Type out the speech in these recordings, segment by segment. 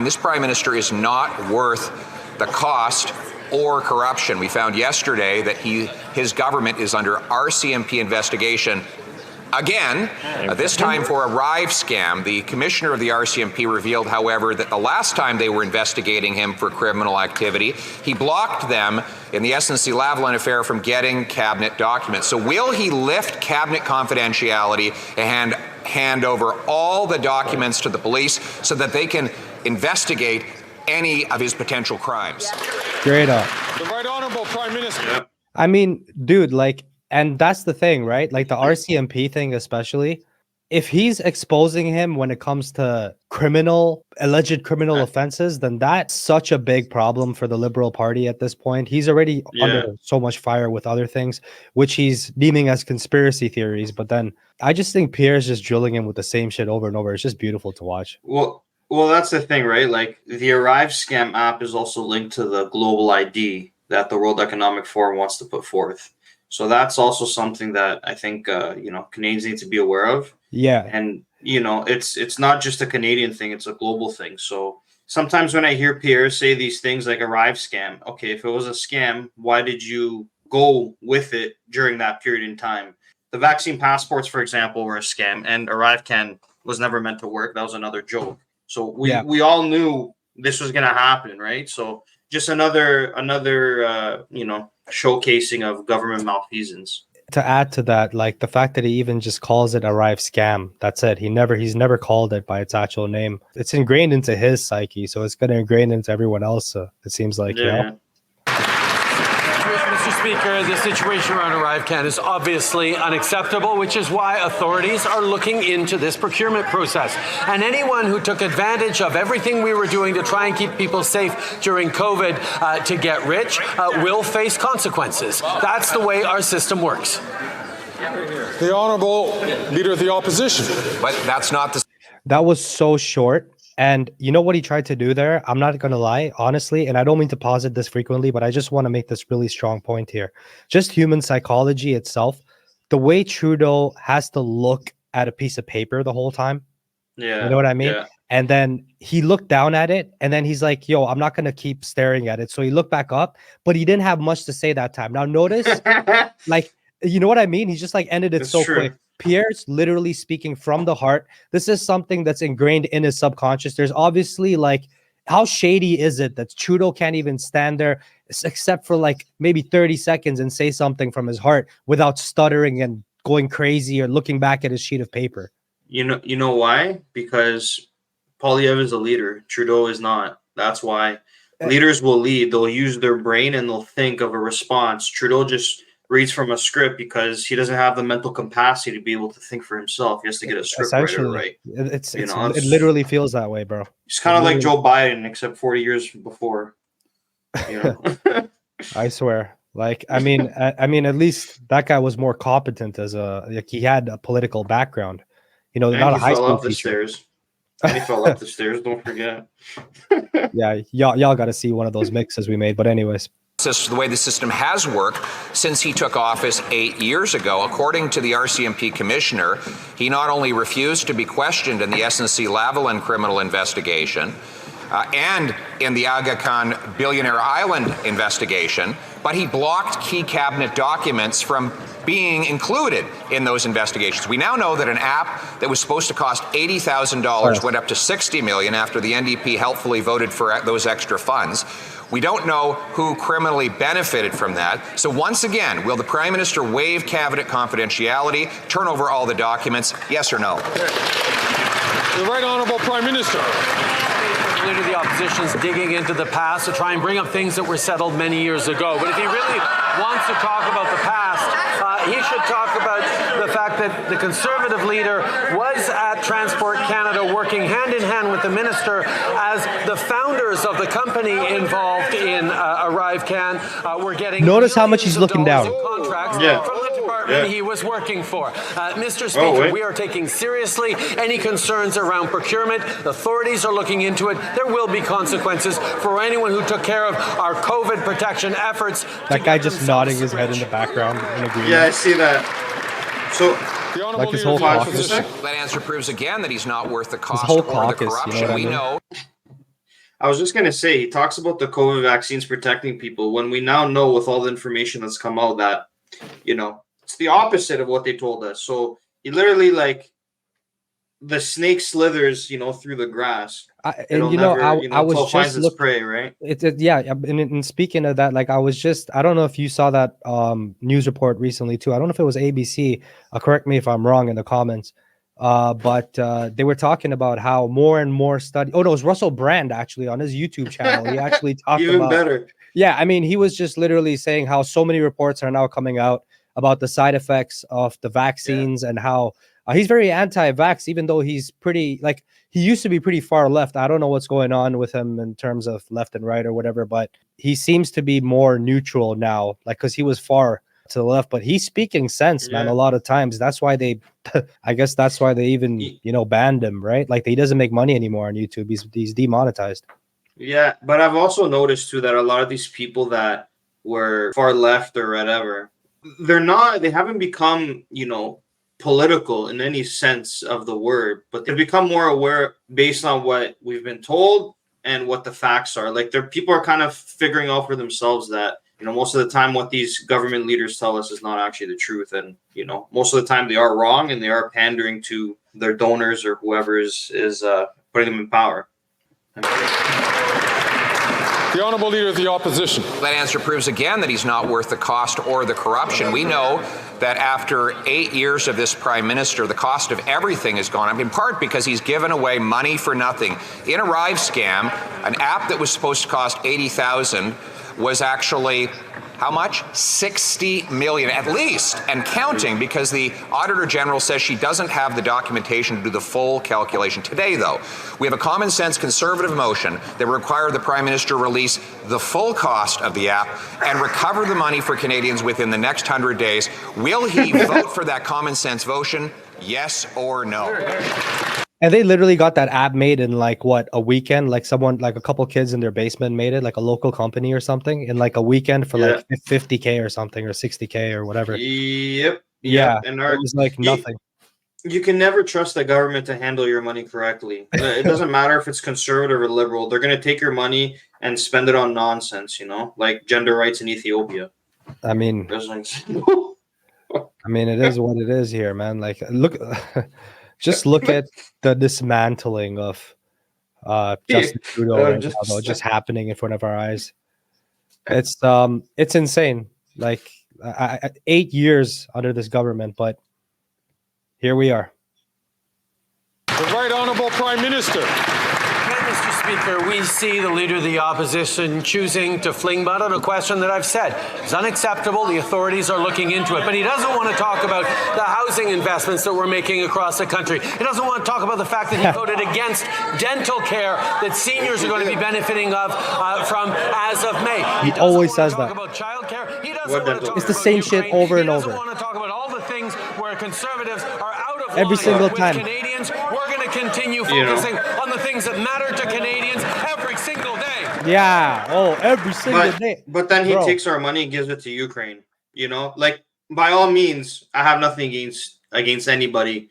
This Prime Minister is not worth the cost or corruption. We found yesterday that his government is under RCMP investigation again, this time for a Rive scam. The commissioner of the RCMP revealed, however, that the last time they were investigating him for criminal activity, he blocked them in the SNC-Lavalin affair from getting cabinet documents. So will he lift cabinet confidentiality and hand over all the documents to the police so that they can investigate any of his potential crimes? Straight up. The Right Honorable Prime Minister. Yeah. I mean, dude, like, and that's the thing, right? Like the RCMP thing, especially, if he's exposing him when it comes to alleged criminal offenses, then that's such a big problem for the Liberal Party at this point. He's already under so much fire with other things, which he's deeming as conspiracy theories. But then I just think Pierre's just drilling him with the same shit over and over. It's just beautiful to watch. Well, that's the thing, right? Like the Arrive scam app is also linked to the global ID that the World Economic Forum wants to put forth. So that's also something that I think Canadians need to be aware of. Yeah. And it's not just a Canadian thing, it's a global thing. So sometimes when I hear Pierre say these things like Arrive scam, okay, if it was a scam, why did you go with it during that period in time? The vaccine passports, for example, were a scam, and ArriveCan was never meant to work. That was another joke. So we all knew this was going to happen, right? So just another showcasing of government malfeasance. To add to that, like the fact that he even just calls it Arrive scam, that's it. He's never called it by its actual name. It's ingrained into his psyche, so it's going to ingrain into everyone else. It seems like, Mr. Speaker, the situation around ArriveCan is obviously unacceptable, which is why authorities are looking into this procurement process. And anyone who took advantage of everything we were doing to try and keep people safe during COVID to get rich will face consequences. That's the way our system works. The Honourable Leader of the Opposition. But that's not the... That was so short. And you know what he tried to do there? I'm not going to lie, honestly, and I don't mean to posit this frequently, but I just want to make this really strong point here. Just human psychology itself, the way Trudeau has to look at a piece of paper the whole time. Yeah. You know what I mean? Yeah. And then he looked down at it, and then he's like, yo, I'm not going to keep staring at it. So he looked back up, but he didn't have much to say that time. Now notice, like, you know what I mean? He's just like ended it so quick. Pierre's literally speaking from the heart. This is something that's ingrained in his subconscious. There's obviously, like, how shady is it that Trudeau can't even stand there except for like maybe 30 seconds and say something from his heart without stuttering and going crazy or looking back at his sheet of paper? You know why? Because Poilievre is a leader. Trudeau is not. That's why leaders will lead. They'll use their brain and they'll think of a response. Trudeau just reads from a script because he doesn't have the mental capacity to be able to think for himself. He has to get a script writer right. It literally feels that way, bro. It's kind of like Joe Biden, except 40 years before. I swear. Like, I mean, at least that guy was more competent he had a political background. Not a high school teacher. And he fell up the stairs. Don't forget. Yeah, y'all got to see one of those mixes we made. But anyways. The way the system has worked since he took office 8 years ago. According to the RCMP commissioner, he not only refused to be questioned in the SNC-Lavalin criminal investigation and in the Aga Khan Billionaire Island investigation, but he blocked key cabinet documents from being included in those investigations. We now know that an app that was supposed to cost $80,000 went up to $60 million after the NDP helpfully voted for those extra funds. We don't know who criminally benefited from that. So once again, will the Prime Minister waive cabinet confidentiality, turn over all the documents, yes or no? The Right Honourable Prime Minister. The Leader of the Opposition is digging into the past to try and bring up things that were settled many years ago. But if he really wants to talk about the past, he should talk about the fact that the Conservative leader was at Transport Canada working hand in hand with the minister as the founders of the company involved in ArriveCan were getting... Notice how much he's looking down. Contracts from the department he was working for. Mr. Speaker, we are taking seriously any concerns around procurement. Authorities are looking into it. There will be consequences for anyone who took care of our COVID protection efforts. That guy just nodding his head in the background in agreement. Yeah, I see that. So, like his whole caucus. That answer proves again that he's not worth the cost whole or caucus, the corruption. You know what I We mean? know. I was just gonna say, he talks about the COVID vaccines protecting people when we now know with all the information that's come out that, it's the opposite of what they told us. So he literally like the snake slithers, through the grass. And It'll never, I was until it finds just its prey, right? yeah. And speaking of that, like I don't know if you saw that news report recently too. I don't know if it was ABC. Correct me if I'm wrong in the comments. But they were talking about how more and more study. Oh no, it was Russell Brand actually on his YouTube channel. He actually talked Even about. better. Yeah, I mean, he was just literally saying how so many reports are now coming out about the side effects of the vaccines and how he's very anti-vax, even though he's pretty like he used to be pretty far left. I don't know what's going on with him in terms of left and right or whatever, but he seems to be more neutral now, like because he was far to the left, but he's speaking sense, man. A lot of times, that's why they, I guess that's why they even banned him, right? Like he doesn't make money anymore on YouTube. He's demonetized. Yeah, but I've also noticed too that a lot of these people that were far left or whatever, they haven't become, political in any sense of the word, but they've become more aware based on what we've been told and what the facts are. Like people are kind of figuring out for themselves that, most of the time what these government leaders tell us is not actually the truth. And, most of the time they are wrong and they are pandering to their donors or whoever is putting them in power. The Honourable Leader of the Opposition. That answer proves again that he's not worth the cost or the corruption. We know that after 8 years of this Prime Minister, the cost of everything has gone up, in part because he's given away money for nothing. In a Rive scam, an app that was supposed to cost $80,000 was actually how much? 60 million at least, and counting, because the Auditor General says she doesn't have the documentation to do the full calculation. Today, though, we have a common sense conservative motion that would require the Prime Minister release the full cost of the app and recover the money for Canadians within the next 100 days. Will he vote for that common sense motion? Yes or no? And they literally got that app made in like what, a weekend? Like someone, like a couple kids in their basement made it, like a local company or something, in like a weekend for like 50K or something, or 60K or whatever. Yep. Yeah. And it was like nothing. You can never trust the government to handle your money correctly. It doesn't matter if it's conservative or liberal. They're going to take your money and spend it on nonsense, like gender rights in Ethiopia. I mean, it is what it is here, man. Like, look. Just look at the dismantling of Justin Trudeau just happening in front of our eyes. It's insane. Like 8 years under this government, but here we are. The Right Honourable Prime Minister. Mr. Speaker, we see the Leader of the Opposition choosing to fling mud on a question that I've said is unacceptable. The authorities are looking into it. But he doesn't want to talk about the housing investments that we're making across the country. He doesn't want to talk about the fact that he voted against dental care that seniors are going to be benefiting from as of May. He always says that. About childcare. He doesn't want to talk it's the about same Ukraine. shit over and over. He doesn't want to talk about all the things where conservatives are out of every line single with time. Canadians. We're going to continue focusing on the things that matter to Canadians every single day. Yeah. Oh, every single day. But then he takes our money and gives it to Ukraine. Like by all means, I have nothing against anybody,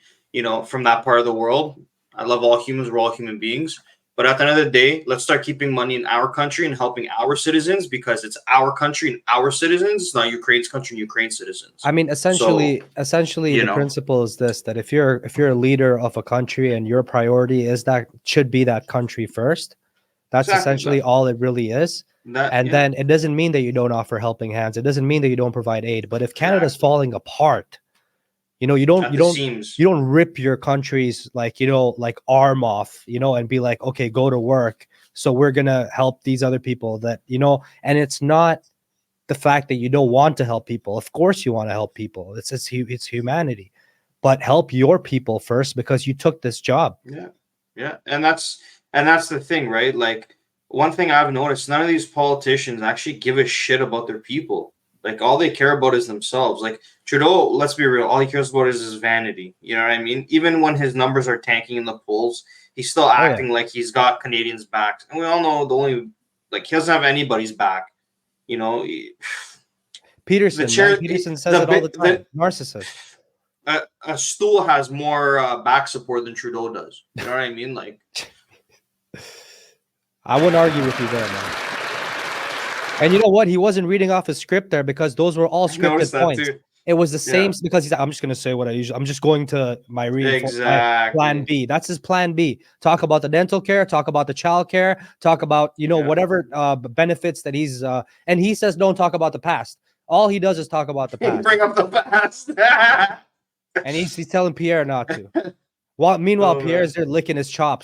from that part of the world. I love all humans. We're all human beings. But at the end of the day, let's start keeping money in our country and helping our citizens, because it's our country and our citizens. It's not Ukraine's country and Ukraine's citizens. I mean, essentially, the principle is this: that if you're a leader of a country and your priority is should be that country first, that's essentially all it really is. Then it doesn't mean that you don't offer helping hands. It doesn't mean that you don't provide aid. But if Canada's falling apart, you don't rip your country's like arm off, and be like, okay, go to work. So we're gonna help these other people that, and it's not the fact that you don't want to help people. Of course you want to help people. It's humanity, but help your people first, because you took this job. Yeah. And that's the thing, right? Like, one thing I've noticed, none of these politicians actually give a shit about their people. Like, all they care about is themselves. Like, Trudeau, let's be real, all he cares about is his vanity. You know what I mean? Even when his numbers are tanking in the polls, he's still acting like he's got Canadians' backs. And we all know he doesn't have anybody's back. Peterson says it all the time. Narcissist. A stool has more back support than Trudeau does. You know what I mean? Like, I wouldn't argue with you there, man. And you know what? He wasn't reading off his script there because those were all scripted points. Too. It was the same Yeah. because he's like, I'm just going to say what I usually, I'm just going to my Exactly. plan B. That's his plan B. Talk about the dental care, talk about the child care, talk about, you know, whatever benefits that he's, and he says, don't talk about the past. All he does is talk about the past. Bring up the past. And he's telling Pierre not to. Meanwhile, Pierre's there licking his chops.